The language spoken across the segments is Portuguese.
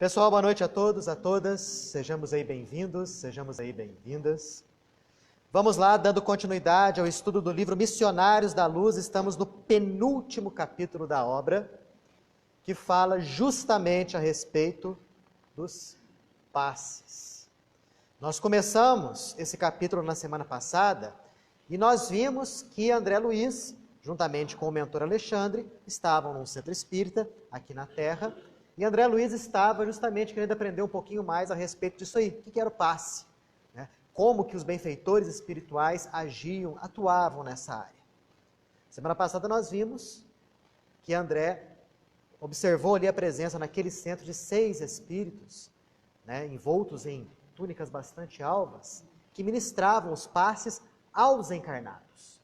Pessoal, boa noite a todos, a todas. Sejamos aí bem-vindos, sejamos aí bem-vindas. Vamos lá, dando continuidade ao estudo do livro Missionários da Luz. Estamos no penúltimo capítulo da obra, que fala justamente a respeito dos passes. Nós começamos esse capítulo na semana passada e nós vimos que André Luiz, juntamente com o mentor Alexandre, estavam num centro espírita aqui na Terra. E André Luiz estava justamente querendo aprender um pouquinho mais a respeito disso aí. O que era o passe? Como que os benfeitores espirituais agiam, atuavam nessa área. Semana passada nós vimos que André observou ali a presença naquele centro de 6 espíritos, envoltos em túnicas bastante alvas, que ministravam os passes aos encarnados.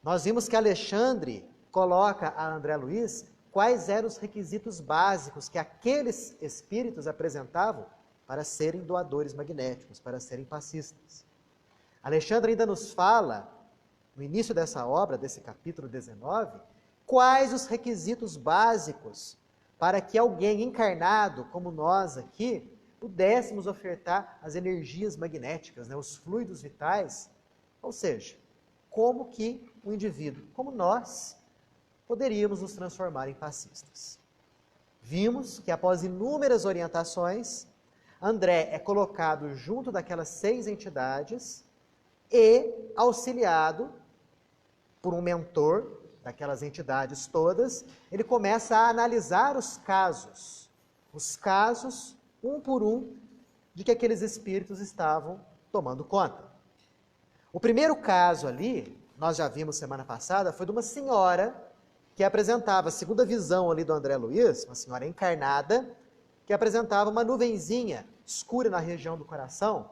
Nós vimos que Alexandre coloca a André Luiz quais eram os requisitos básicos que aqueles espíritos apresentavam para serem doadores magnéticos, para serem passistas. Alexandre ainda nos fala, no início dessa obra, desse capítulo 19, quais os requisitos básicos para que alguém encarnado, como nós aqui, pudéssemos ofertar as energias magnéticas, os fluidos vitais, ou seja, como que o indivíduo, como nós, poderíamos nos transformar em passistas. Vimos que após inúmeras orientações, André é colocado junto daquelas 6 entidades e auxiliado por um mentor daquelas entidades todas. Ele começa a analisar os casos, um por um, de que aqueles espíritos estavam tomando conta. O primeiro caso ali, nós já vimos semana passada, foi de uma senhora que apresentava, segundo a visão ali do André Luiz, uma senhora encarnada, que apresentava uma nuvenzinha escura na região do coração,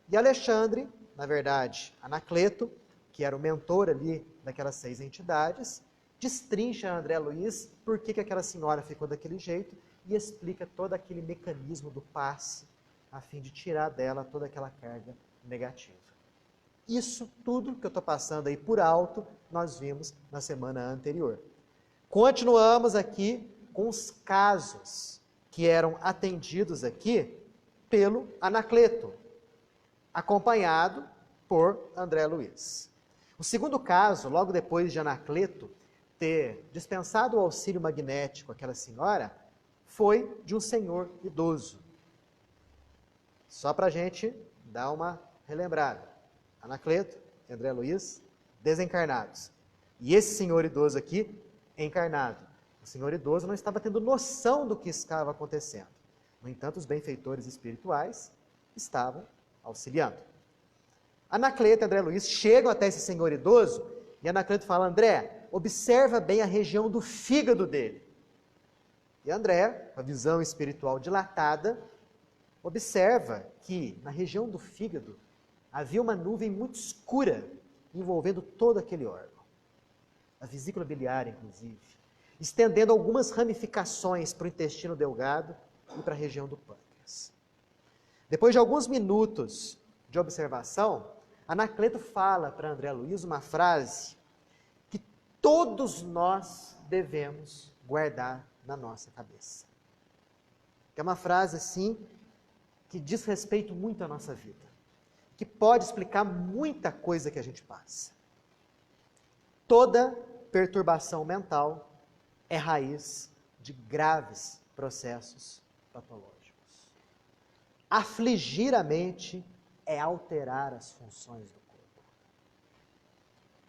e Alexandre, na verdade, Anacleto, que era o mentor ali daquelas 6 entidades, destrincha a André Luiz por que aquela senhora ficou daquele jeito e explica todo aquele mecanismo do passe, a fim de tirar dela toda aquela carga negativa. Isso tudo que eu estou passando aí por alto, nós vimos na semana anterior. Continuamos aqui com os casos que eram atendidos aqui pelo Anacleto, acompanhado por André Luiz. O segundo caso, logo depois de Anacleto ter dispensado o auxílio magnético àquela senhora, foi de um senhor idoso. Só para a gente dar uma relembrada. Anacleto e André Luiz, desencarnados. E esse senhor idoso aqui, encarnado. O senhor idoso não estava tendo noção do que estava acontecendo. No entanto, os benfeitores espirituais estavam auxiliando. Anacleto e André Luiz chegam até esse senhor idoso e Anacleto fala: André, observa bem a região do fígado dele. E André, com a visão espiritual dilatada, observa que na região do fígado havia uma nuvem muito escura envolvendo todo aquele órgão. A vesícula biliar, inclusive, estendendo algumas ramificações para o intestino delgado e para a região do pâncreas. Depois de alguns minutos de observação, Anacleto fala para André Luiz uma frase que todos nós devemos guardar na nossa cabeça. Que é uma frase, assim, que diz respeito muito à nossa vida, que pode explicar muita coisa que a gente passa. Toda perturbação mental é raiz de graves processos patológicos. Afligir a mente é alterar as funções do corpo.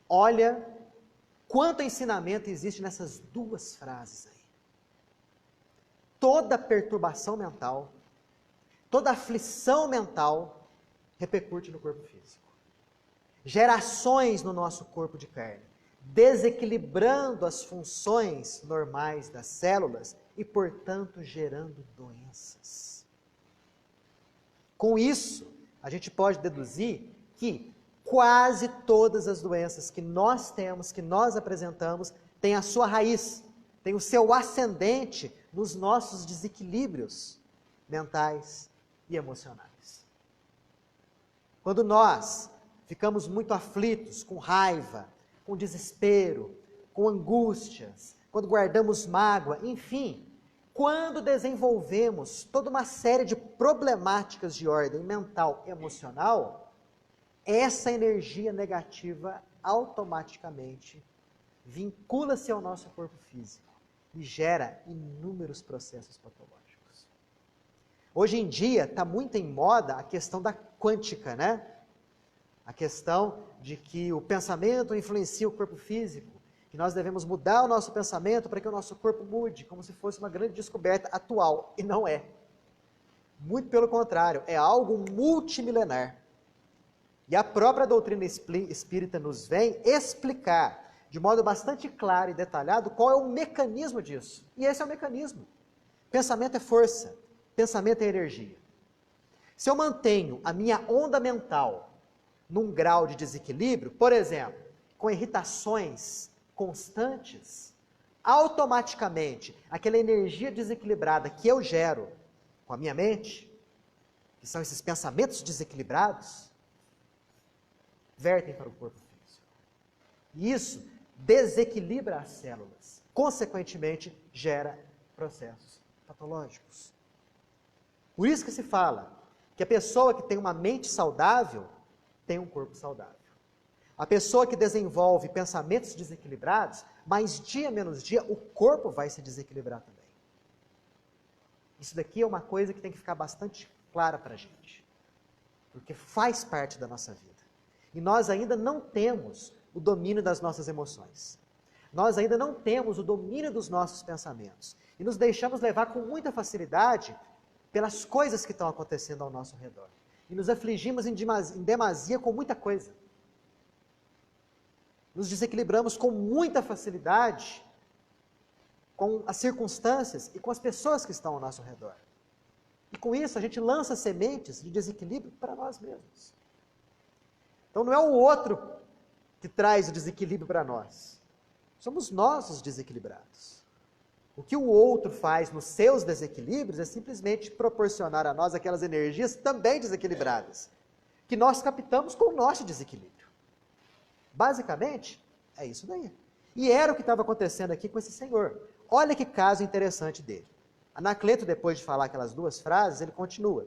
Olha quanto ensinamento existe nessas 2 frases aí. Toda perturbação mental, toda aflição mental repercute no corpo físico. Gerações no nosso corpo de carne, desequilibrando as funções normais das células e, portanto, gerando doenças. Com isso, a gente pode deduzir que quase todas as doenças que nós temos, que nós apresentamos, têm a sua raiz, têm o seu ascendente nos nossos desequilíbrios mentais e emocionais. Quando nós ficamos muito aflitos, com raiva, com desespero, com angústias, quando guardamos mágoa, enfim, quando desenvolvemos toda uma série de problemáticas de ordem mental e emocional, essa energia negativa automaticamente vincula-se ao nosso corpo físico e gera inúmeros processos patológicos. Hoje em dia está muito em moda a questão da quântica, né? A questão de que o pensamento influencia o corpo físico, que nós devemos mudar o nosso pensamento para que o nosso corpo mude, como se fosse uma grande descoberta atual, e não é. Muito pelo contrário, é algo multimilenar. E a própria doutrina espírita nos vem explicar, de modo bastante claro e detalhado, qual é o mecanismo disso. E esse é o mecanismo. Pensamento é força, pensamento é energia. Se eu mantenho a minha onda mental num grau de desequilíbrio, por exemplo, com irritações constantes, automaticamente aquela energia desequilibrada que eu gero com a minha mente, que são esses pensamentos desequilibrados, vertem para o corpo físico. E isso desequilibra as células, consequentemente gera processos patológicos. Por isso que se fala que a pessoa que tem uma mente saudável tem um corpo saudável. A pessoa que desenvolve pensamentos desequilibrados, mais dia menos dia, o corpo vai se desequilibrar também. Isso daqui é uma coisa que tem que ficar bastante clara para a gente, porque faz parte da nossa vida. E nós ainda não temos o domínio das nossas emoções. Nós ainda não temos o domínio dos nossos pensamentos. E nos deixamos levar com muita facilidade pelas coisas que estão acontecendo ao nosso redor. E nos afligimos em demasia com muita coisa. Nos desequilibramos com muita facilidade com as circunstâncias e com as pessoas que estão ao nosso redor. E com isso a gente lança sementes de desequilíbrio para nós mesmos. Então não é o outro que traz o desequilíbrio para nós. Somos nós os desequilibrados. O que o outro faz nos seus desequilíbrios é simplesmente proporcionar a nós aquelas energias também desequilibradas, que nós captamos com o nosso desequilíbrio. Basicamente, é isso daí. E era o que estava acontecendo aqui com esse senhor. Olha que caso interessante dele. Anacleto, depois de falar aquelas duas frases, ele continua.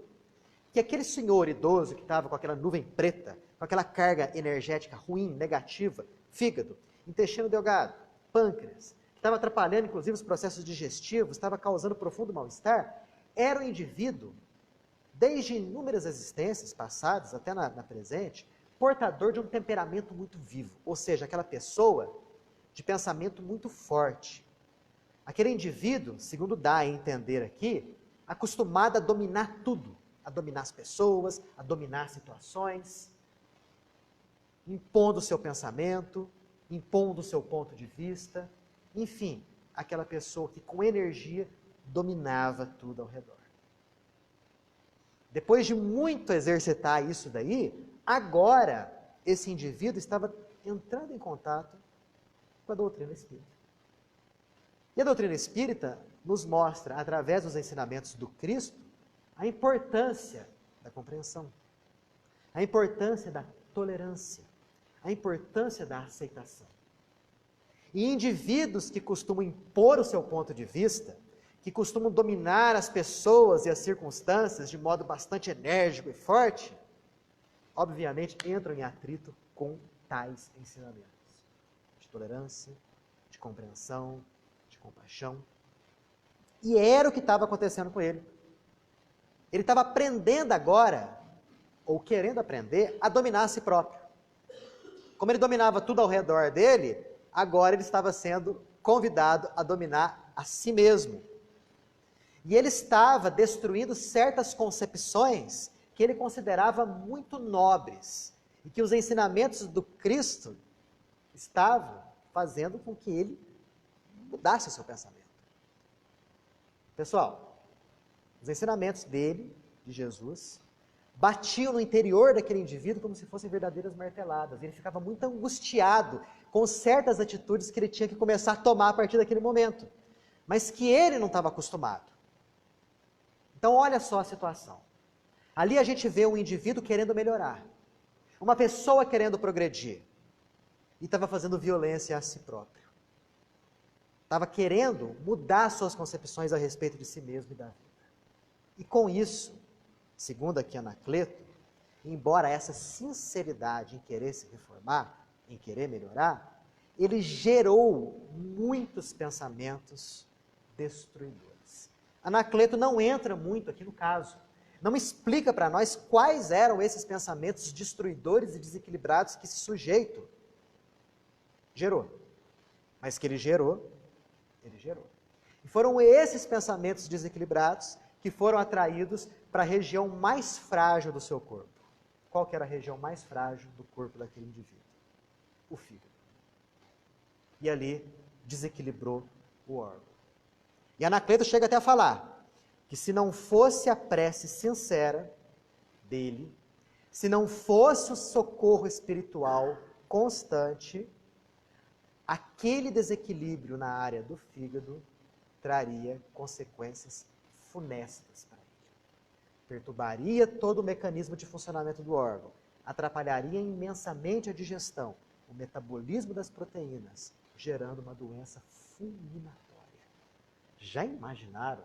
Que aquele senhor idoso que estava com aquela nuvem preta, com aquela carga energética ruim, negativa, fígado, intestino delgado, pâncreas, que estava atrapalhando inclusive os processos digestivos, estava causando profundo mal-estar, era um indivíduo, desde inúmeras existências passadas até na presente, portador de um temperamento muito vivo, ou seja, aquela pessoa de pensamento muito forte. Aquele indivíduo, segundo dá a entender aqui, acostumado a dominar tudo, a dominar as pessoas, a dominar situações, impondo o seu pensamento, impondo o seu ponto de vista, enfim, aquela pessoa que com energia dominava tudo ao redor. Depois de muito exercitar isso daí, agora esse indivíduo estava entrando em contato com a doutrina espírita. E a doutrina espírita nos mostra, através dos ensinamentos do Cristo, a importância da compreensão, a importância da tolerância, a importância da aceitação. E indivíduos que costumam impor o seu ponto de vista, que costumam dominar as pessoas e as circunstâncias de modo bastante enérgico e forte, obviamente entram em atrito com tais ensinamentos de tolerância, de compreensão, de compaixão. E era o que estava acontecendo com ele. Ele estava aprendendo agora, ou querendo aprender, a dominar a si próprio. Como ele dominava tudo ao redor dele, agora ele estava sendo convidado a dominar a si mesmo. E ele estava destruindo certas concepções que ele considerava muito nobres, e que os ensinamentos do Cristo estavam fazendo com que ele mudasse o seu pensamento. Pessoal, os ensinamentos dele, de Jesus, batiam no interior daquele indivíduo como se fossem verdadeiras marteladas. Ele ficava muito angustiado com certas atitudes que ele tinha que começar a tomar a partir daquele momento, mas que ele não estava acostumado. Então olha só a situação. Ali a gente vê um indivíduo querendo melhorar, uma pessoa querendo progredir, e estava fazendo violência a si próprio. estava querendo mudar suas concepções a respeito de si mesmo e da vida. E com isso, segundo aqui Anacleto, embora essa sinceridade em querer se reformar, em querer melhorar, ele gerou muitos pensamentos destruidores. Anacleto não entra muito aqui no caso, não explica para nós quais eram esses pensamentos destruidores e desequilibrados que esse sujeito gerou. Mas que ele gerou, ele gerou. E foram esses pensamentos desequilibrados que foram atraídos para a região mais frágil do seu corpo. Qual que era a região mais frágil do corpo daquele indivíduo? O fígado. E ali desequilibrou o órgão. E Anacleto chega até a falar que se não fosse a prece sincera dele, se não fosse o socorro espiritual constante, aquele desequilíbrio na área do fígado traria consequências funestas para ele. Perturbaria todo o mecanismo de funcionamento do órgão, atrapalharia imensamente a digestão, o metabolismo das proteínas, gerando uma doença fulminatória. Já imaginaram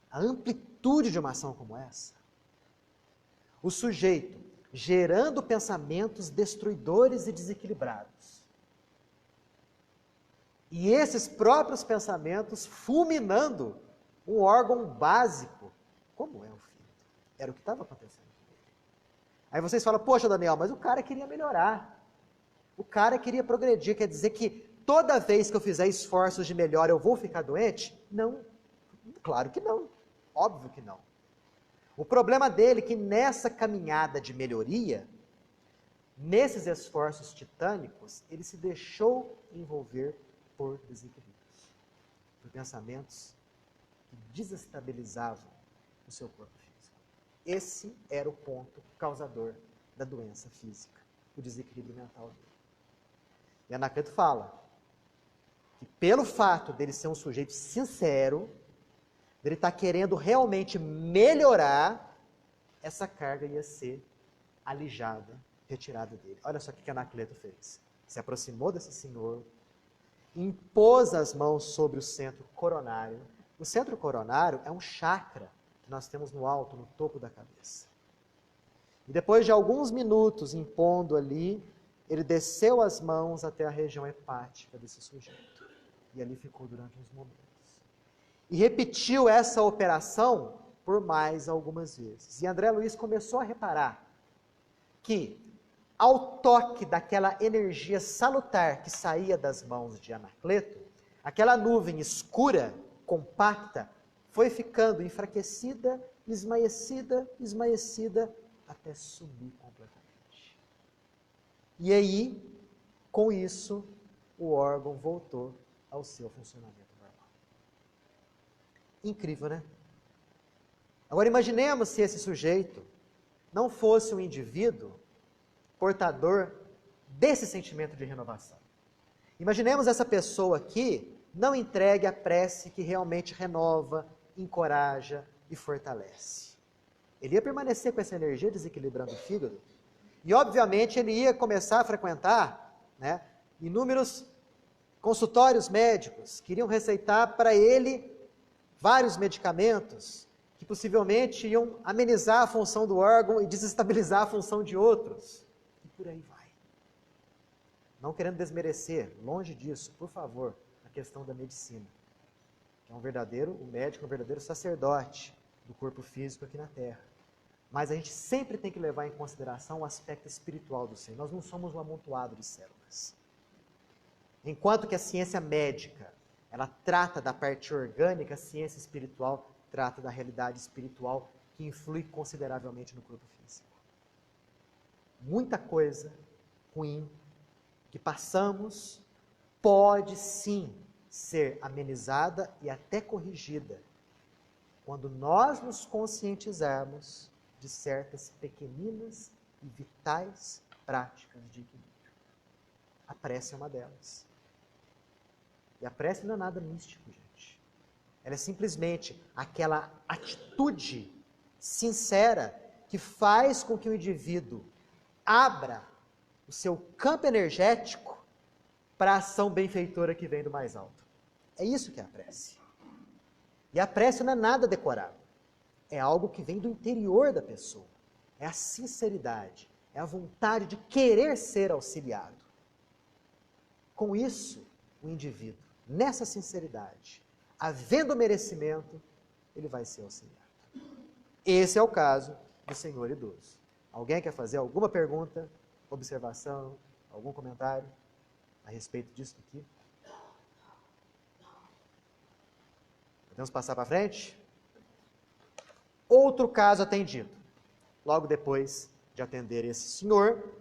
a amplitude de uma ação como essa? O sujeito gerando pensamentos destruidores e desequilibrados. E esses próprios pensamentos fulminando um órgão básico, como é o fígado. Era o que estava acontecendo com ele. Aí vocês falam, poxa Daniel, mas o cara queria melhorar. O cara queria progredir, quer dizer que toda vez que eu fizer esforços de melhora eu vou ficar doente? Não, claro que não, óbvio que não. O problema dele é que nessa caminhada de melhoria, nesses esforços titânicos, ele se deixou envolver por desequilíbrios, por pensamentos que desestabilizavam o seu corpo físico. Esse era o ponto causador da doença física, o desequilíbrio mental dele. E Anacleto fala que pelo fato dele ser um sujeito sincero, dele estar querendo realmente melhorar, essa carga ia ser alijada, retirada dele. Olha só o que Anacleto fez. Se aproximou desse senhor, impôs as mãos sobre o centro coronário. O centro coronário é um chakra que nós temos no alto, no topo da cabeça. E depois de alguns minutos impondo ali, ele desceu as mãos até a região hepática desse sujeito. E ali ficou durante uns momentos. E repetiu essa operação por mais algumas vezes. E André Luiz começou a reparar que, ao toque daquela energia salutar que saía das mãos de Anacleto, aquela nuvem escura, compacta, foi ficando enfraquecida, esmaecida, até sumir completamente. E aí, com isso, o órgão voltou ao seu funcionamento normal. Incrível, né? Agora imaginemos se esse sujeito não fosse um indivíduo portador desse sentimento de renovação. Imaginemos essa pessoa aqui não entregue a prece que realmente renova, encoraja e fortalece. Ele ia permanecer com essa energia desequilibrando o fígado e, obviamente, ele ia começar a frequentar inúmeros consultórios médicos que iriam receitar para ele vários medicamentos que possivelmente iam amenizar a função do órgão e desestabilizar a função de outros. E por aí vai. Não querendo desmerecer, longe disso, por favor, a questão da medicina. Que é o médico é um verdadeiro sacerdote do corpo físico aqui na Terra. Mas a gente sempre tem que levar em consideração o aspecto espiritual do ser. Nós não somos um amontoado de células. Enquanto que a ciência médica, ela trata da parte orgânica, a ciência espiritual trata da realidade espiritual que influi consideravelmente no corpo físico. Muita coisa ruim que passamos pode sim ser amenizada e até corrigida quando nós nos conscientizarmos de certas pequeninas e vitais práticas de equilíbrio. A prece é uma delas. E a prece não é nada místico, gente. Ela é simplesmente aquela atitude sincera que faz com que o indivíduo abra o seu campo energético para a ação benfeitora que vem do mais alto. É isso que é a prece. E a prece não é nada decorado. É algo que vem do interior da pessoa. É a sinceridade, é a vontade de querer ser auxiliado. Com isso, o indivíduo, nessa sinceridade, havendo merecimento, ele vai ser auxiliado. Esse é o caso do senhor idoso. Alguém quer fazer alguma pergunta, observação, algum comentário a respeito disso aqui? Podemos passar para frente? Outro caso atendido. Logo depois de atender esse senhor,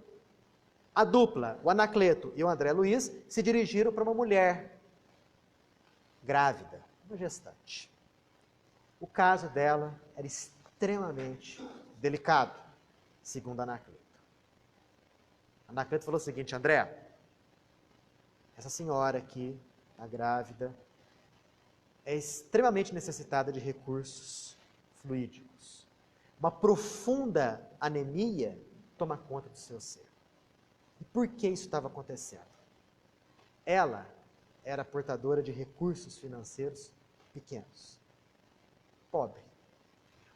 a dupla, o Anacleto e o André Luiz, se dirigiram para uma mulher grávida, uma gestante. O caso dela era extremamente delicado, segundo Anacleto. Anacleto falou o seguinte: André, essa senhora aqui, a grávida, é extremamente necessitada de recursos fluídicos. Uma profunda anemia toma conta do seu ser. E por que isso estava acontecendo? Ela era portadora de recursos financeiros pequenos, pobre.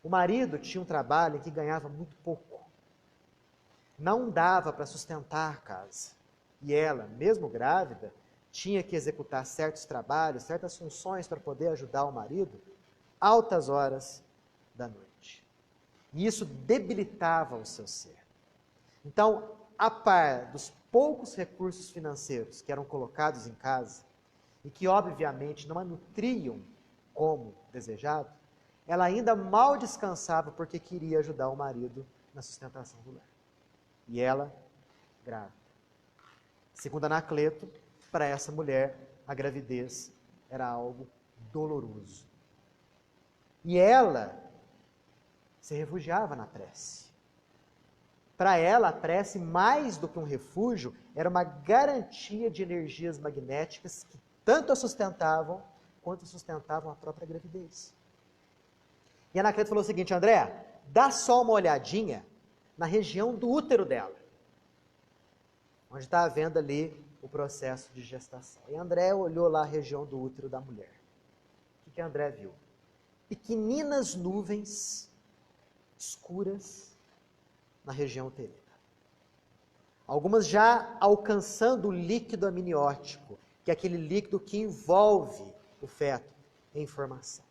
O marido tinha um trabalho em que ganhava muito pouco. Não dava para sustentar a casa. E ela, mesmo grávida, tinha que executar certos trabalhos, certas funções para poder ajudar o marido, altas horas da noite. E isso debilitava o seu ser. Então, a par dos poucos recursos financeiros que eram colocados em casa, e que obviamente não a nutriam como desejado, ela ainda mal descansava porque queria ajudar o marido na sustentação do lar. E ela, grávida. Segundo Anacleto, para essa mulher, a gravidez era algo doloroso. E ela se refugiava na prece. Para ela, a prece, mais do que um refúgio, era uma garantia de energias magnéticas que tanto a sustentavam, quanto sustentavam a própria gravidez. E Anacleto falou o seguinte: André, dá só uma olhadinha na região do útero dela, onde está havendo ali o processo de gestação. E André olhou lá a região do útero da mulher. O que André viu? Pequeninas nuvens escuras na região uterina. Algumas já alcançando o líquido amniótico, que é aquele líquido que envolve o feto em formação.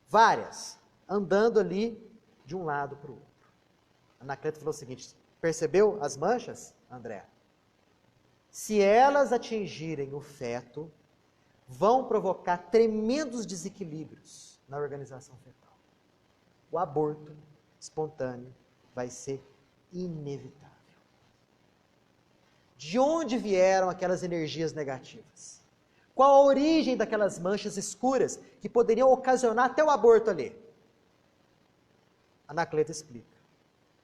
Várias, andando ali de um lado para o outro. Anacleto falou o seguinte: percebeu as manchas, André? Se elas atingirem o feto, vão provocar tremendos desequilíbrios na organização fetal. O aborto espontâneo vai ser inevitável. De onde vieram aquelas energias negativas? Qual a origem daquelas manchas escuras que poderiam ocasionar até o aborto ali? Anacleto explica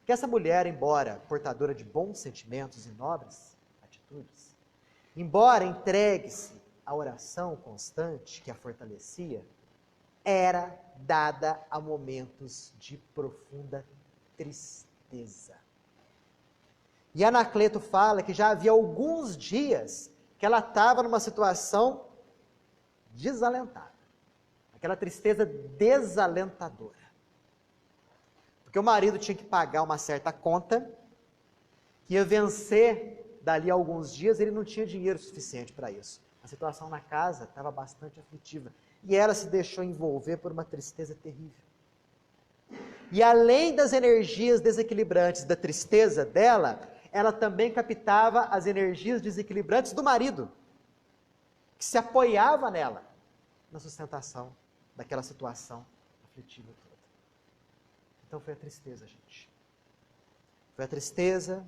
que essa mulher, embora portadora de bons sentimentos e nobres atitudes, embora entregue-se à oração constante que a fortalecia, era dada a momentos de profunda tristeza. E Anacleto fala que já havia alguns dias que ela estava numa situação desalentada. Aquela tristeza desalentadora. Porque o marido tinha que pagar uma certa conta, que ia vencer dali a alguns dias, ele não tinha dinheiro suficiente para isso. A situação na casa estava bastante aflitiva. E ela se deixou envolver por uma tristeza terrível. E além das energias desequilibrantes da tristeza dela, ela também captava as energias desequilibrantes do marido, que se apoiava nela, na sustentação daquela situação aflitiva toda. Então foi a tristeza, gente. Foi a tristeza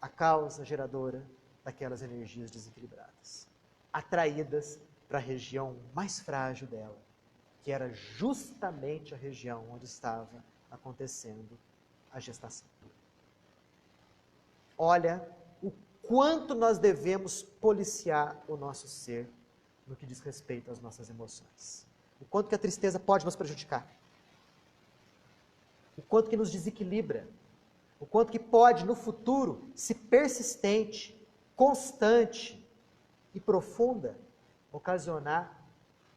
a causa geradora daquelas energias desequilibradas, atraídas para a região mais frágil dela, que era justamente a região onde estava acontecendo a gestação. Olha o quanto nós devemos policiar o nosso ser no que diz respeito às nossas emoções. O quanto que a tristeza pode nos prejudicar. O quanto que nos desequilibra. O quanto que pode, no futuro, se persistente, constante e profunda, ocasionar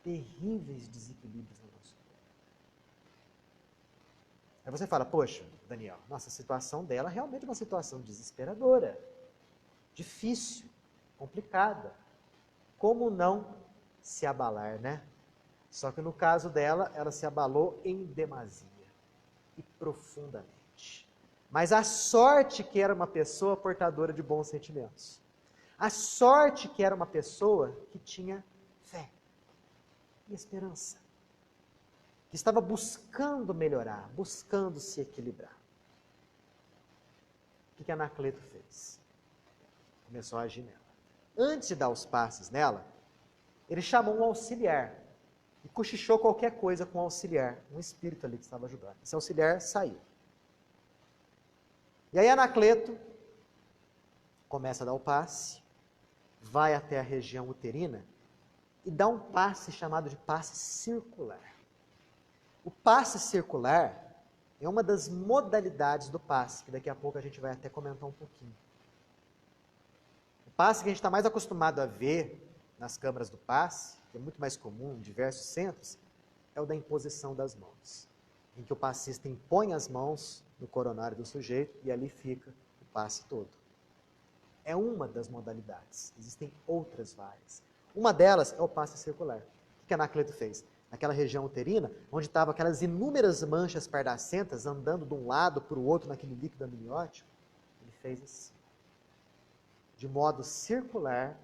terríveis desequilíbrios no nosso corpo. Aí você fala, poxa, Daniel, nossa, a situação dela realmente é uma situação desesperadora, difícil, complicada. Como não se abalar, né? Só que no caso dela, ela se abalou em demasia e profundamente. Mas a sorte que era uma pessoa portadora de bons sentimentos. A sorte que era uma pessoa que tinha fé e esperança. Que estava buscando melhorar, buscando se equilibrar. O que Anacleto fez? Começou a agir nela. Antes de dar os passes nela, ele chamou um auxiliar e cochichou qualquer coisa com o auxiliar, um espírito ali que estava ajudando. Esse auxiliar saiu. E aí Anacleto começa a dar o passe, vai até a região uterina e dá um passe chamado de passe circular. O passe circular é uma das modalidades do passe, que daqui a pouco a gente vai até comentar um pouquinho. O passe que a gente está mais acostumado a ver nas câmaras do passe, que é muito mais comum em diversos centros, é o da imposição das mãos, em que o passista impõe as mãos no coronário do sujeito e ali fica o passe todo. É uma das modalidades, existem outras várias. Uma delas é o passe circular. O que Anacleto fez? Naquela região uterina, onde estavam aquelas inúmeras manchas pardacentas andando de um lado para o outro naquele líquido amniótico, ele fez assim, de modo circular,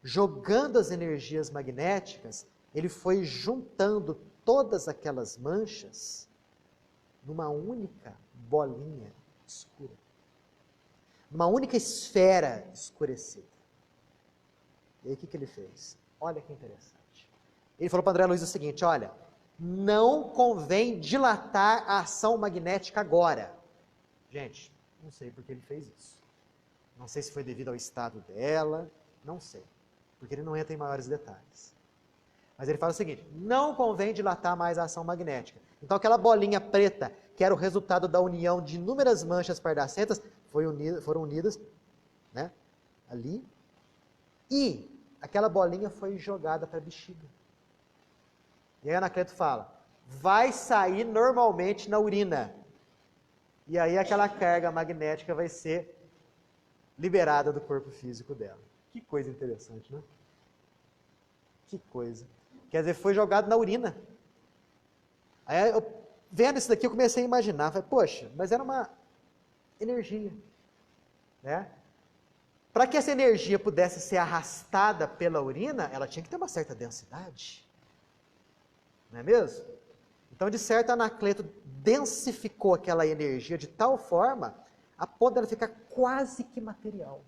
jogando as energias magnéticas, ele foi juntando todas aquelas manchas numa única bolinha escura. Numa única esfera escurecida. E aí o que ele fez? Olha que interessante. Ele falou para André Luiz o seguinte, olha, não convém dilatar a ação magnética agora. Gente, não sei por que ele fez isso. Não sei se foi devido ao estado dela, não sei. Porque ele não entra em maiores detalhes. Mas ele fala o seguinte, não convém dilatar mais a ação magnética. Então aquela bolinha preta, que era o resultado da união de inúmeras manchas pardacentas, foram unidas, né, ali, e aquela bolinha foi jogada para a bexiga. E aí Anacleto fala, vai sair normalmente na urina. E aí aquela carga magnética vai ser liberada do corpo físico dela. Que coisa interessante, né? Que coisa. Quer dizer, foi jogado na urina. Aí, vendo isso daqui, eu comecei a imaginar. Falei, poxa, mas era uma energia. Né? Para que essa energia pudesse ser arrastada pela urina, ela tinha que ter uma certa densidade. Não é mesmo? Então, de certo, Anacleto densificou aquela energia de tal forma a ponto dela ficar quase que material,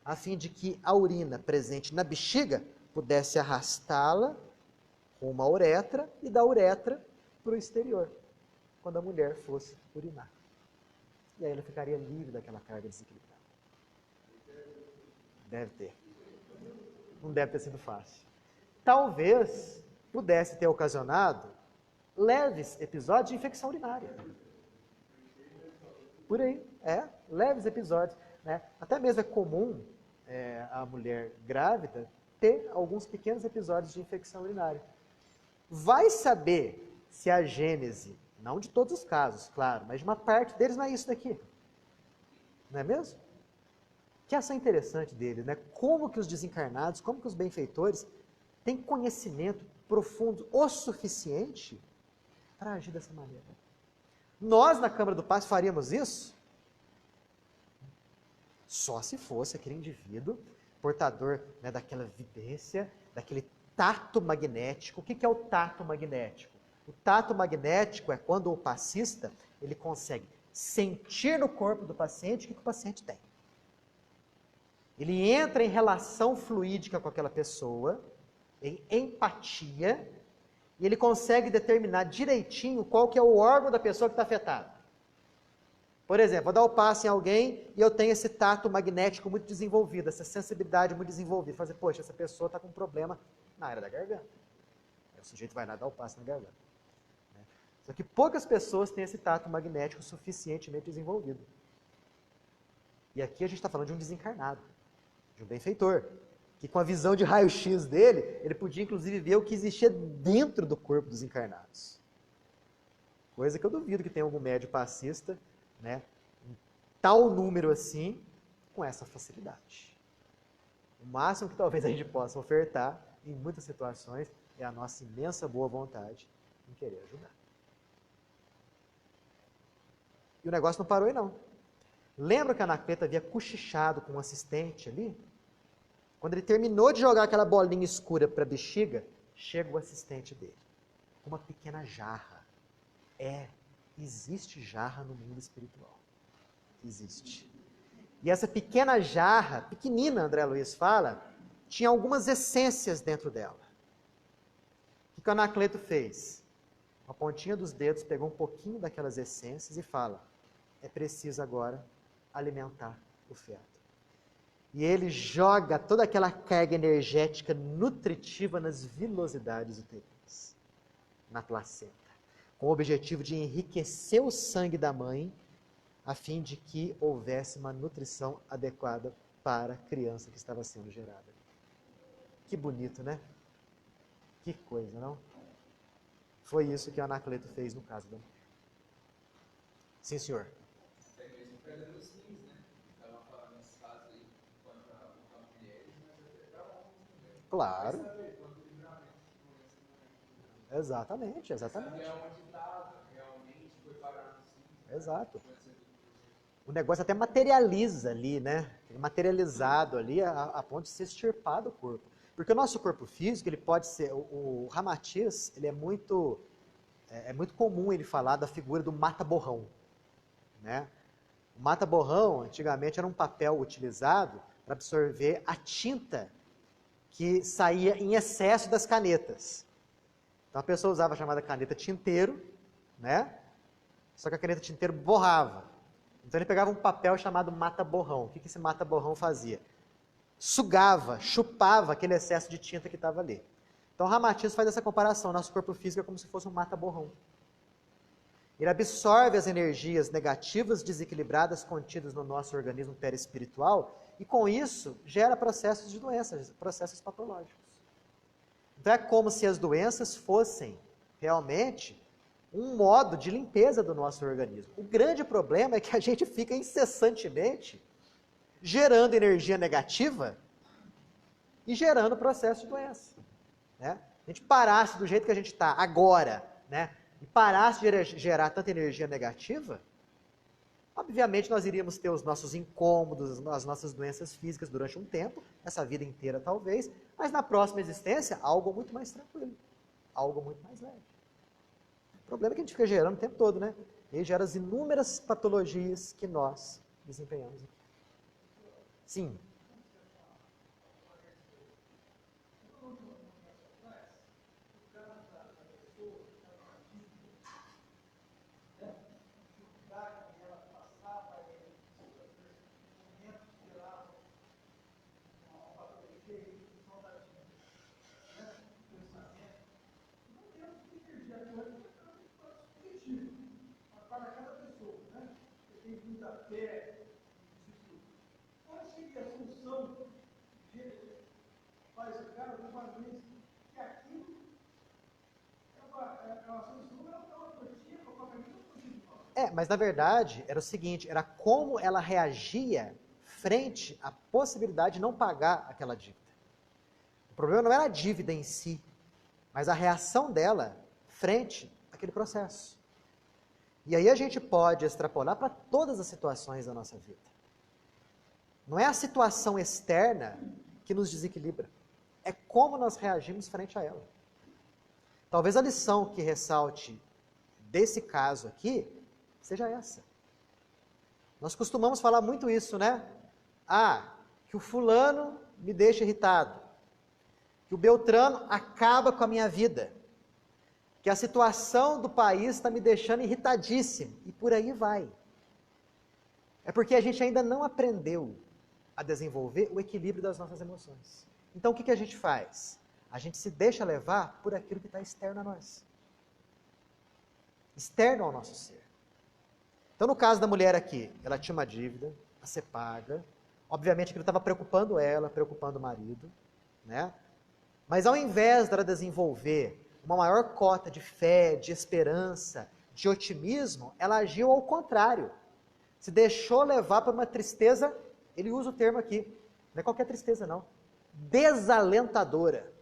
a fim de que a urina presente na bexiga pudesse arrastá-la rumo à uretra e da uretra para o exterior, quando a mulher fosse urinar. E aí ela ficaria livre daquela carga desequilibrada. Deve ter. Não deve ter sido fácil. Talvez pudesse ter ocasionado leves episódios de infecção urinária. Por aí, leves episódios. Né? Até mesmo é comum a mulher grávida ter alguns pequenos episódios de infecção urinária. Vai saber se a gênese, não de todos os casos, claro, mas de uma parte deles não é isso daqui. Não é mesmo? Que ação interessante deles, né? Como que os desencarnados, como que os benfeitores têm conhecimento profundo o suficiente para agir dessa maneira. Nós, na Câmara do Passe, faríamos isso? Só se fosse aquele indivíduo portador, né, daquela vidência, daquele tato magnético. O que é o tato magnético? O tato magnético é quando o passista ele consegue sentir no corpo do paciente o que o paciente tem. Ele entra em relação fluídica com aquela pessoa, em empatia, e ele consegue determinar direitinho qual que é o órgão da pessoa que está afetada. Por exemplo, vou dar o passe em alguém e eu tenho esse tato magnético muito desenvolvido, essa sensibilidade muito desenvolvida. Fazer, poxa, essa pessoa está com um problema na área da garganta. Aí o sujeito vai lá dar o passe na garganta. Né? Só que poucas pessoas têm esse tato magnético suficientemente desenvolvido. E aqui a gente está falando de um desencarnado, de um benfeitor. que com a visão de raio-x dele, ele podia inclusive ver o que existia dentro do corpo dos encarnados. Coisa que eu duvido que tenha algum médium passista, né, em tal número assim, com essa facilidade. O máximo que talvez a gente possa ofertar, em muitas situações, é a nossa imensa boa vontade em querer ajudar. E o negócio não parou aí não. Lembra que a Anacleto havia cochichado com um assistente ali? Quando ele terminou de jogar aquela bolinha escura para a bexiga, chega o assistente dele, com uma pequena jarra. Existe jarra no mundo espiritual. Existe. E essa pequena jarra, pequenina, André Luiz fala, tinha algumas essências dentro dela. O que o Anacleto fez? Com a pontinha dos dedos, pegou um pouquinho daquelas essências e fala, é preciso agora alimentar o feto. E ele joga toda aquela carga energética nutritiva nas vilosidades uterinas, na placenta, com o objetivo de enriquecer o sangue da mãe, a fim de que houvesse uma nutrição adequada para a criança que estava sendo gerada. Que bonito, né? Que coisa, não? Foi isso que o Anacleto fez no caso da mulher. Sim, senhor. Até mesmo perdendo os rins, né? Estava falando nesse caso aí, quanto a mulheres, mas até para homens também. Claro. Vai saber quanto livramento de doença não é. Exatamente, exatamente. Saber onde estava, realmente foi parar nos rins. Exato. O negócio até materializa ali, né? Materializado ali a ponto de ser extirpado do corpo. Porque o nosso corpo físico, ele pode ser... O Ramatiz, ele é muito comum ele falar da figura do mata-borrão, né? O mata-borrão, antigamente, era um papel utilizado para absorver a tinta que saía em excesso das canetas. Então a pessoa usava a chamada caneta tinteiro, né? Só que a caneta tinteiro borrava. Então ele pegava um papel chamado mata-borrão. O que esse mata-borrão fazia? Sugava, chupava aquele excesso de tinta que estava ali. Então o Ramatiz faz essa comparação. Nosso corpo físico é como se fosse um mata-borrão. Ele absorve as energias negativas desequilibradas contidas no nosso organismo perispiritual e com isso gera processos de doenças, processos patológicos. Então é como se as doenças fossem realmente um modo de limpeza do nosso organismo. O grande problema é que a gente fica incessantemente gerando energia negativa e gerando processo de doença. Né? A gente parasse do jeito que a gente está agora, né? E parasse de gerar tanta energia negativa, obviamente nós iríamos ter os nossos incômodos, as nossas doenças físicas durante um tempo, essa vida inteira talvez, mas na próxima existência, algo muito mais tranquilo, algo muito mais leve. O problema é que a gente fica gerando o tempo todo, né? E gera as inúmeras patologias que nós desempenhamos aqui. Sim. Mas na verdade era o seguinte, era como ela reagia frente à possibilidade de não pagar aquela dívida. O problema não era a dívida em si, mas a reação dela frente àquele processo. E aí a gente pode extrapolar para todas as situações da nossa vida. Não é a situação externa que nos desequilibra, é como nós reagimos frente a ela. Talvez a lição que ressalte desse caso aqui seja essa. Nós costumamos falar muito isso, né? Que o fulano me deixa irritado, que o Beltrano acaba com a minha vida, que a situação do país está me deixando irritadíssimo, e por aí vai. É porque a gente ainda não aprendeu a desenvolver o equilíbrio das nossas emoções. Então o que a gente faz? A gente se deixa levar por aquilo que está externo a nós. Externo ao nosso ser. Então, no caso da mulher aqui, ela tinha uma dívida a ser paga. Obviamente aquilo estava preocupando ela, preocupando o marido. né? Mas ao invés dela desenvolver uma maior cota de fé, de esperança, de otimismo, ela agiu ao contrário. Se deixou levar para uma tristeza, ele usa o termo aqui, não é qualquer tristeza não, desalentadora.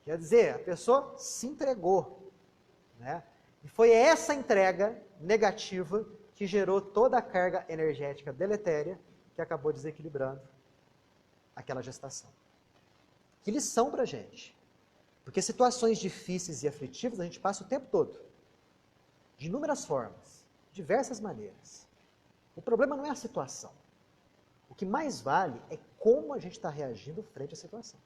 Quer dizer, a pessoa se entregou, né? E foi essa entrega negativa que gerou toda a carga energética deletéria que acabou desequilibrando aquela gestação. Que lição para a gente. Porque situações difíceis e aflitivas a gente passa o tempo todo. De inúmeras formas, diversas maneiras. O problema não é a situação. O que mais vale é como a gente está reagindo frente à situação.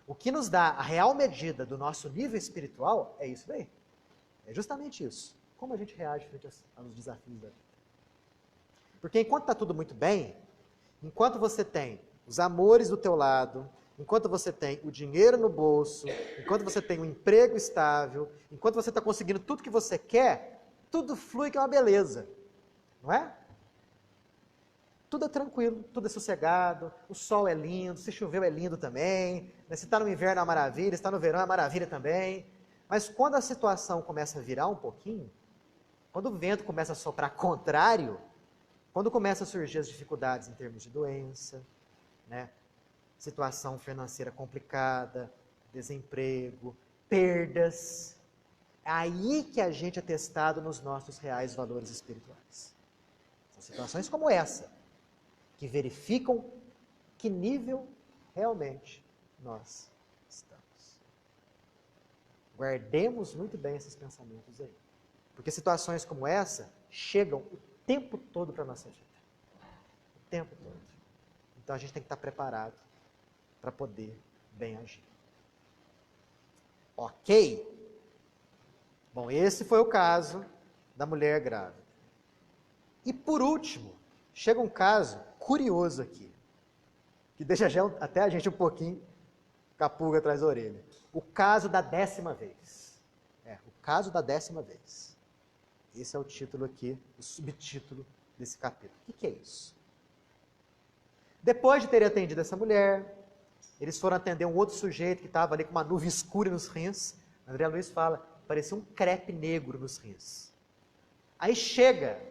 O que nos dá a real medida do nosso nível espiritual é isso daí. É justamente isso. Como a gente reage frente aos desafios da vida. Porque enquanto está tudo muito bem, enquanto você tem os amores do teu lado, enquanto você tem o dinheiro no bolso, enquanto você tem um emprego estável, enquanto você está conseguindo tudo que você quer, tudo flui que é uma beleza. Não é? Tudo é tranquilo, tudo é sossegado, o sol é lindo, se choveu é lindo também, né? Se está no inverno é uma maravilha, se está no verão é uma maravilha também. Mas quando a situação começa a virar um pouquinho, quando o vento começa a soprar contrário, quando começam a surgir as dificuldades em termos de doença, né? Situação financeira complicada, desemprego, perdas, é aí que a gente é testado nos nossos reais valores espirituais. São situações como essa, que verificam que nível realmente nós estamos. Guardemos muito bem esses pensamentos aí. Porque situações como essa chegam o tempo todo para a nossa vida. O tempo todo. Então a gente tem que estar preparado para poder bem agir. Ok? Bom, esse foi o caso da mulher grávida. E por último, chega um caso curioso aqui, que deixa até a gente um pouquinho com a pulga atrás da orelha. O caso da 10ª vez. O caso da 10ª vez. Esse é o título aqui, o subtítulo desse capítulo. O que é isso? Depois de terem atendido essa mulher, eles foram atender um outro sujeito que estava ali com uma nuvem escura nos rins. André Luiz fala, parecia um crepe negro nos rins. Aí chega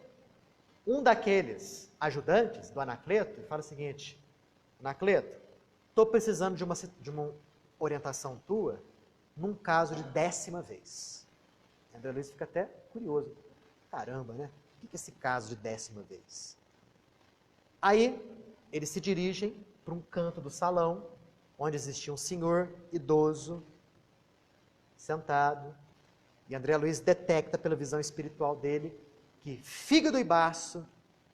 um daqueles ajudantes do Anacleto e fala o seguinte: Anacleto, estou precisando de uma orientação tua num caso de 10ª vez. André Luiz fica até curioso. Caramba, né? O que é esse caso de 10ª vez? Aí eles se dirigem para um canto do salão, onde existia um senhor idoso, sentado, e André Luiz detecta pela visão espiritual dele que fígado e baço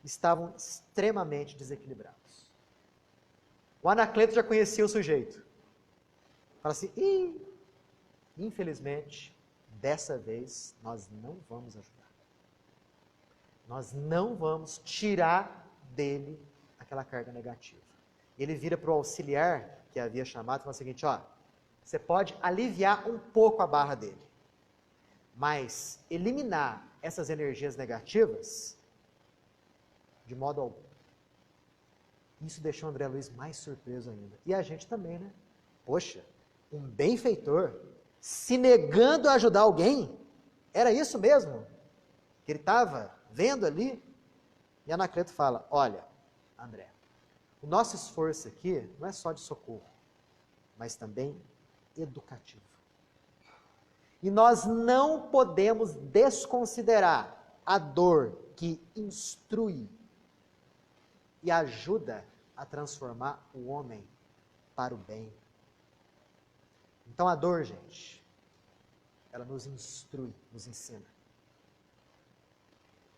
estavam extremamente desequilibrados. O Anacleto já conhecia o sujeito. Fala assim, infelizmente, dessa vez nós não vamos ajudar. Nós não vamos tirar dele aquela carga negativa. Ele vira para o auxiliar, que havia chamado, e fala o seguinte, você pode aliviar um pouco a barra dele, mas eliminar essas energias negativas de modo algum. Isso deixou André Luiz mais surpreso ainda. E a gente também, né? Poxa, um benfeitor se negando a ajudar alguém, era isso mesmo que ele estava vendo ali? E Anacleto fala, olha, André, o nosso esforço aqui não é só de socorro, mas também educativo. E nós não podemos desconsiderar a dor que instrui e ajuda a transformar o homem para o bem. Então a dor, gente, ela nos instrui, nos ensina.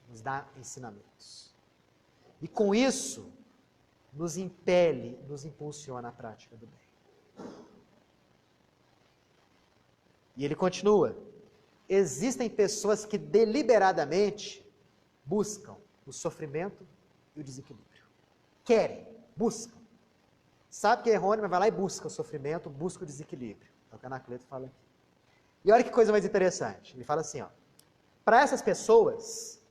Nos dá ensinamentos. E com isso, nos impele, nos impulsiona à prática do bem. E ele continua, existem pessoas que deliberadamente buscam o sofrimento e o desequilíbrio. Querem, buscam. Sabe que é errôneo, mas vai lá e busca o sofrimento, busca o desequilíbrio. É o que Anacleto fala aqui. E olha que coisa mais interessante. Ele fala assim, para essas pessoas,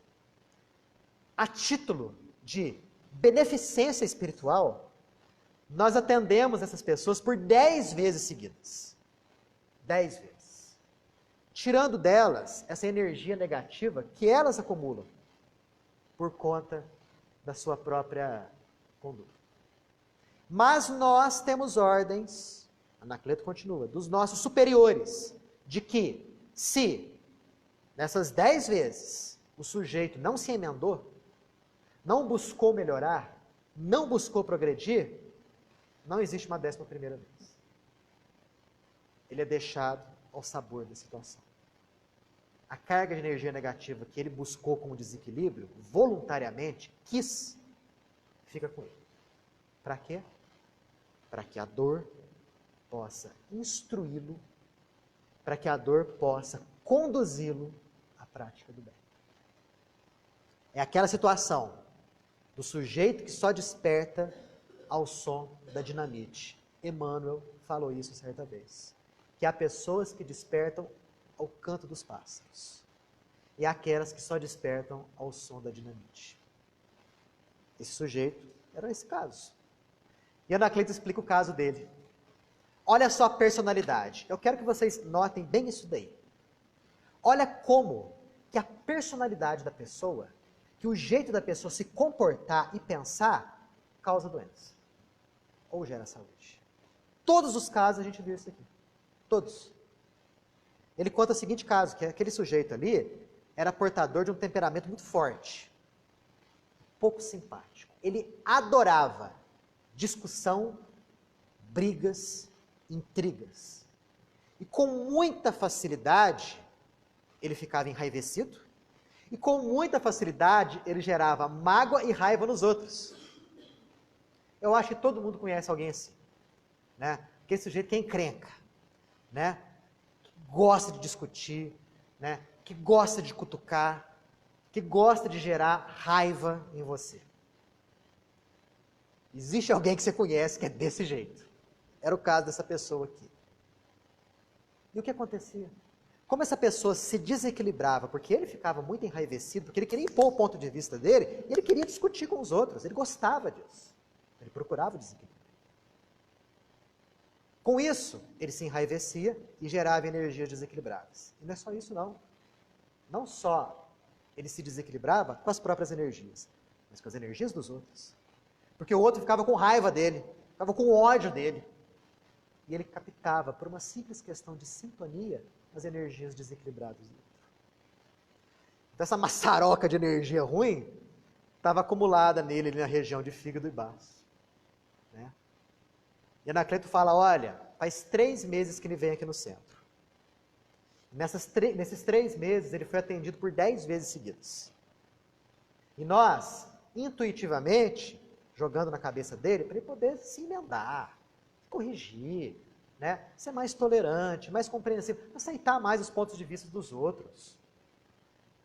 a título de beneficência espiritual, nós atendemos essas pessoas por 10 vezes seguidas. 10 vezes. Tirando delas essa energia negativa que elas acumulam por conta da sua própria conduta. Mas nós temos ordens, Anacleto continua, dos nossos superiores, de que se nessas 10 vezes o sujeito não se emendou, não buscou melhorar, não buscou progredir, não existe uma 11ª vez. Ele é deixado ao sabor da situação. A carga de energia negativa que ele buscou com o desequilíbrio, voluntariamente, fica com ele. Para quê? Para que a dor possa instruí-lo, para que a dor possa conduzi-lo à prática do bem. É aquela situação do sujeito que só desperta ao som da dinamite. Emmanuel falou isso certa vez. Que há pessoas que despertam ao canto dos pássaros. E há aquelas que só despertam ao som da dinamite. Esse sujeito era esse caso. E Anacleto explica o caso dele. Olha só a personalidade. Eu quero que vocês notem bem isso daí. Olha como que a personalidade da pessoa, que o jeito da pessoa se comportar e pensar, causa doença. Ou gera saúde. Todos os casos a gente viu isso aqui. Todos. Ele conta o seguinte caso, que aquele sujeito ali era portador de um temperamento muito forte. Pouco simpático. Ele adorava discussão, brigas, intrigas. E com muita facilidade, ele ficava enraivecido, e com muita facilidade, ele gerava mágoa e raiva nos outros. Eu acho que todo mundo conhece alguém assim, né? Aquele sujeito que é encrenca, né? Que gosta de discutir, né? Que gosta de cutucar, que gosta de gerar raiva em você. Existe alguém que você conhece que é desse jeito. Era o caso dessa pessoa aqui. E o que acontecia? Como essa pessoa se desequilibrava, porque ele ficava muito enraivecido, porque ele queria impor o ponto de vista dele, e ele queria discutir com os outros, ele gostava disso. Ele procurava o desequilíbrio. Com isso, ele se enraivecia e gerava energias desequilibradas. E não é só isso, não. Não só ele se desequilibrava com as próprias energias, mas com as energias dos outros. Porque o outro ficava com raiva dele, ficava com ódio dele. E ele captava, por uma simples questão de sintonia, as energias desequilibradas do outro. Então essa maçaroca de energia ruim estava acumulada nele, ali na região de fígado e baço. Né? E Anacleto fala, olha, faz 3 meses que ele vem aqui no centro. Nesses 3 meses, ele foi atendido por 10 vezes seguidas. E nós, intuitivamente, jogando na cabeça dele, para ele poder se emendar, corrigir, né? Ser mais tolerante, mais compreensivo, aceitar mais os pontos de vista dos outros.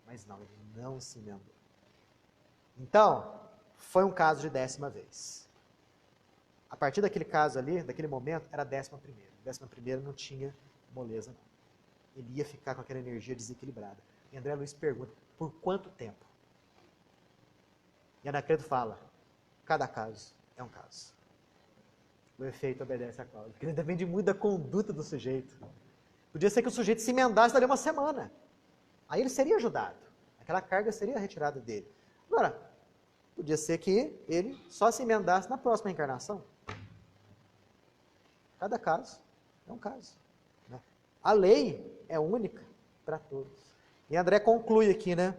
Mas não, ele não se emendou. Então, foi um caso de 10ª vez. A partir daquele caso ali, daquele momento, era a 11ª. 11ª não tinha moleza, não. Ele ia ficar com aquela energia desequilibrada. E André Luiz pergunta, por quanto tempo? E Anacleto fala, cada caso é um caso. O efeito obedece à causa. Porque depende muito da conduta do sujeito. Podia ser que o sujeito se emendasse dali uma semana. Aí ele seria ajudado. Aquela carga seria retirada dele. Agora, podia ser que ele só se emendasse na próxima encarnação. Cada caso é um caso. Né? A lei é única para todos. E André conclui aqui, né?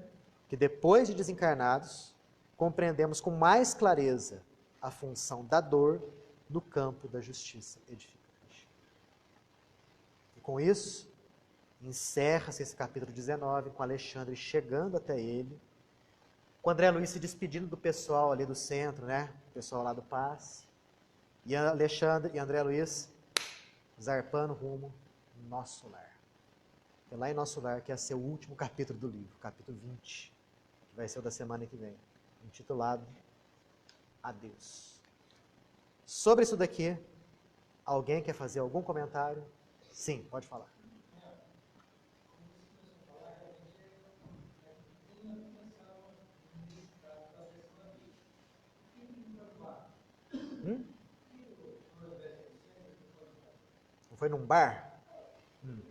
Que depois de desencarnados, compreendemos com mais clareza a função da dor no campo da justiça edificante. E com isso, encerra-se esse capítulo 19, com Alexandre chegando até ele, com André Luiz se despedindo do pessoal ali do centro, né? O pessoal lá do Paz, e Alexandre e André Luiz zarpando rumo ao nosso lar. É lá em nosso lar que ia ser o último capítulo do livro, capítulo 20, que vai ser o da semana que vem, intitulado Adeus. Sobre isso daqui, alguém quer fazer algum comentário? Sim, pode falar. Foi num bar? Uhum.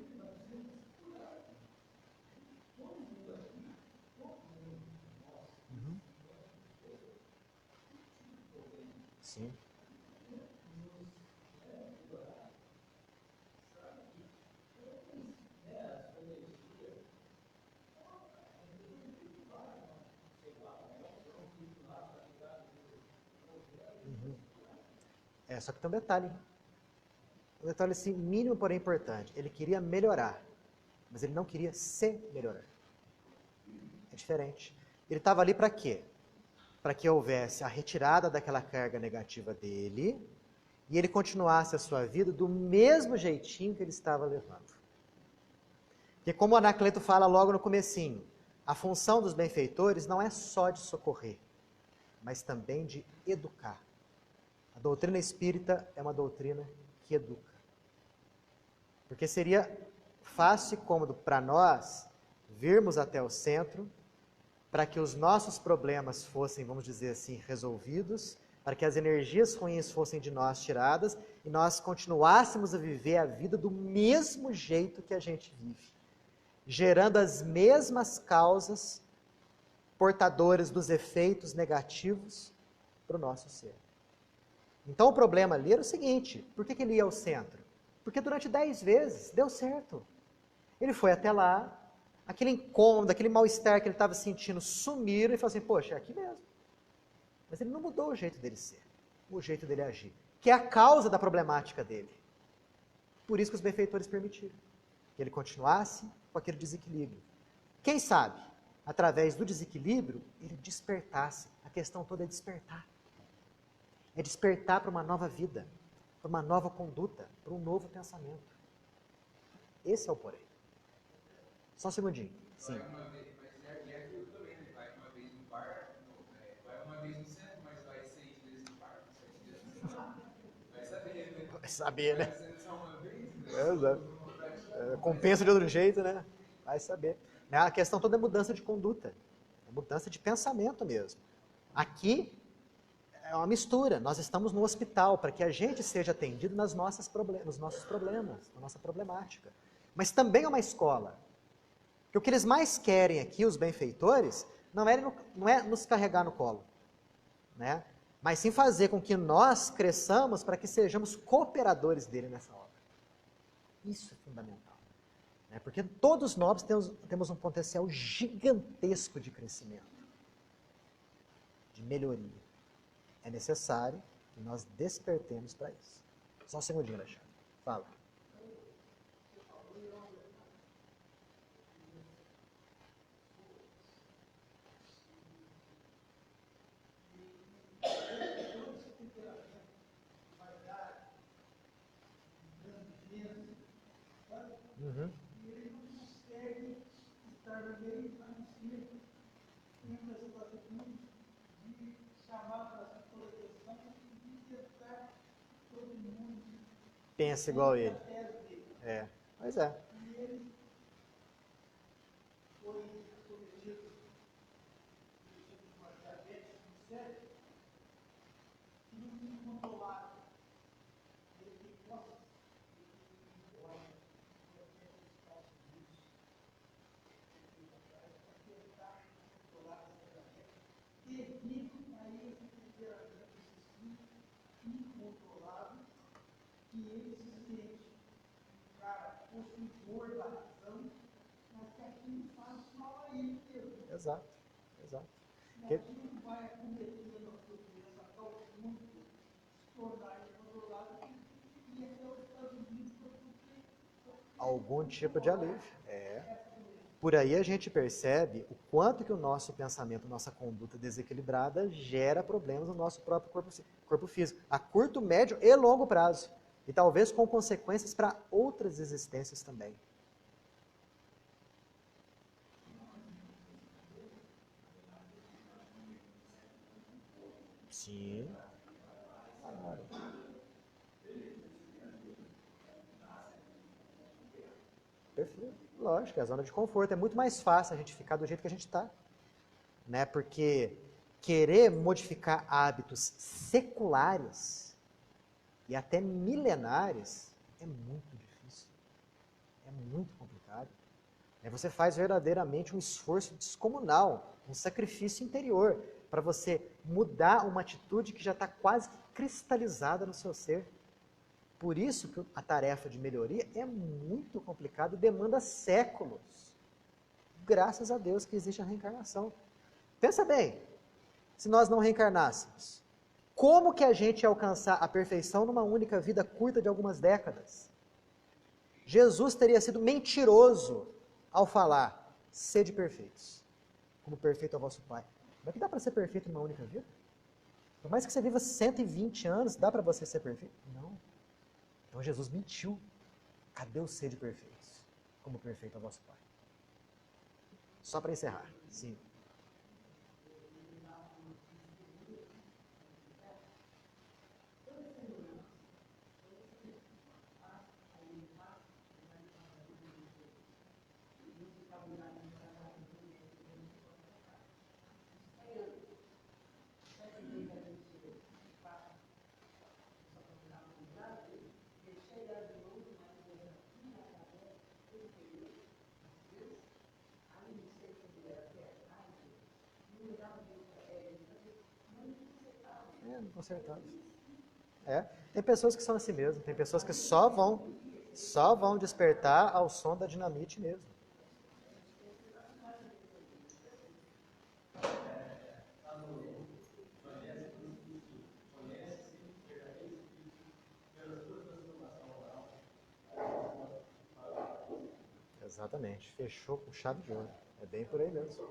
Sim. Só que tem um detalhe. Um detalhe assim, mínimo, porém importante. Ele queria melhorar, mas ele não queria se melhorar. É diferente. Ele estava ali para quê? Para que houvesse a retirada daquela carga negativa dele e ele continuasse a sua vida do mesmo jeitinho que ele estava levando. Porque como o Anacleto fala logo no comecinho, a função dos benfeitores não é só de socorrer, mas também de educar. A doutrina espírita é uma doutrina que educa. Porque seria fácil e cômodo para nós virmos até o centro, para que os nossos problemas fossem, vamos dizer assim, resolvidos, para que as energias ruins fossem de nós tiradas e nós continuássemos a viver a vida do mesmo jeito que a gente vive, gerando as mesmas causas portadoras dos efeitos negativos para o nosso ser. Então o problema ali era o seguinte, por que ele ia ao centro? Porque durante 10 vezes deu certo. Ele foi até lá, aquele incômodo, aquele mal-estar que ele estava sentindo sumiram e falou assim, poxa, é aqui mesmo. Mas ele não mudou o jeito dele ser, o jeito dele agir, que é a causa da problemática dele. Por isso que os benfeitores permitiram que ele continuasse com aquele desequilíbrio. Quem sabe, através do desequilíbrio, ele despertasse. A questão toda é despertar. É despertar para uma nova vida, para uma nova conduta, para um novo pensamento. Esse é o porém. Só um segundinho. Sim. Vai uma vez, mas é aquilo também, né? Vai uma vez no bar, vai uma vez no centro, mas vai 6 vezes no bar, 7 vezes no centro. Vai saber, né? Vai saber, né? Vai ser só uma vez, né? Exato. Compensa de outro jeito, né? Vai saber. A questão toda é mudança de conduta. É mudança de pensamento mesmo. Aqui é uma mistura. Nós estamos no hospital para que a gente seja atendido nos nossos problemas, na nossa problemática. Mas também é uma escola. Porque o que eles mais querem aqui, os benfeitores, não é nos carregar no colo, né? Mas sim fazer com que nós cresçamos para que sejamos cooperadores dele nessa obra. Isso é fundamental. Né? Porque todos nós temos um potencial gigantesco de crescimento, de melhoria. É necessário que nós despertemos para isso. Só um segundinho, Alexandre. Fala. Uhum. Pensa igual ele. Pois é. Exato, exato. Que... Algum tipo de alívio. Por aí a gente percebe o quanto que o nosso pensamento, nossa conduta desequilibrada gera problemas no nosso próprio corpo físico, a curto, médio e longo prazo. E talvez com consequências para outras existências também. Sim. Perfeito. Lógico, é a zona de conforto. É muito mais fácil a gente ficar do jeito que a gente está. Né? Porque querer modificar hábitos seculares e até milenares é muito difícil. muito complicado. Aí você faz verdadeiramente um esforço descomunal, um sacrifício interior, para você mudar uma atitude que já está quase cristalizada no seu ser. Por isso que a tarefa de melhoria é muito complicada e demanda séculos. Graças a Deus que existe a reencarnação. Pensa bem, se nós não reencarnássemos, como que a gente ia alcançar a perfeição numa única vida curta de algumas décadas? Jesus teria sido mentiroso ao falar, sede perfeitos, como perfeito é o vosso Pai. Como é que dá para ser perfeito numa única vida? Por mais que você viva 120 anos, dá para você ser perfeito? Não. Então Jesus mentiu. Cadê o sede perfeitos? Como perfeito é o vosso Pai. Só para encerrar. Sim. Consertados. Tem pessoas que são assim mesmo, tem pessoas que só vão despertar ao som da dinamite mesmo. Exatamente, fechou com chave de ouro. É bem por aí mesmo.